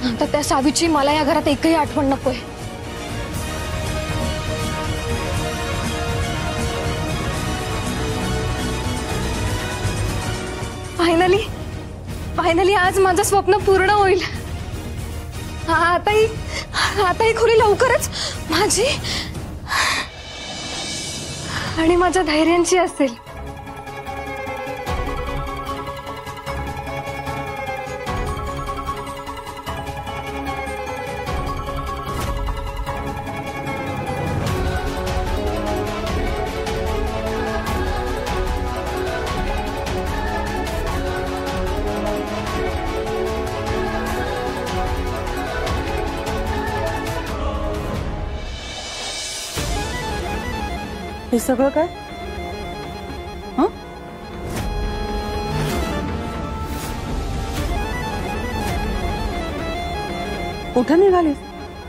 आता त्या सावीची मला या घरात एकही आठवण नकोय। फायनली आज माझं स्वप्न पूर्ण होईल। आता ही खोली लवकरच माझी आणि माझ्या धैर्यांची असेल। हे सगळं काय? कुठं निघालीस?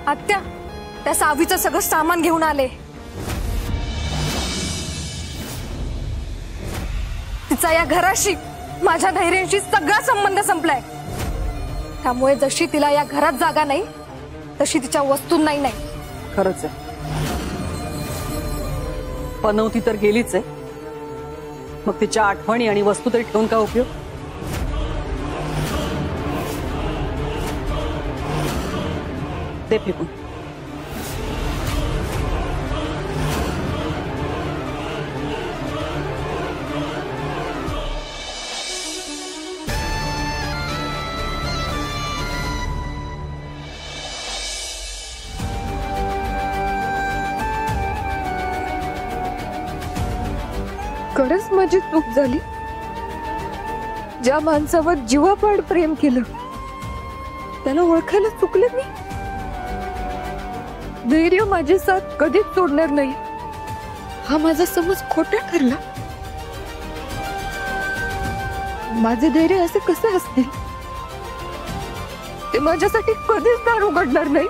आत्या, त्या सावीचं सगळं सामान घेऊन आले। तिचा या घराशी माझ्या धैर्याशी सगळा संबंध संपलाय। त्यामुळे जशी तिला या घरात जागा नाही तशी तिच्या वस्तूंनाही नाही। खरंच आहे, पनवती तर गेलीच आहे, मग तिच्या आठवणी आणि वस्तू तरी ठेवून का उपयोग? दे फेकून। खरंच माझी चूक झाली। ज्या माणसावर जीवापाड प्रेम केलं त्याला ओळखायला चुकले मी। धैर्य माझी साथ कधीच सोडणार नाही हा माझा समज खोटा ठरला। माझे धैर्य असे कसे असतील? ते माझ्यासाठी कधीच दार उघडणार नाही।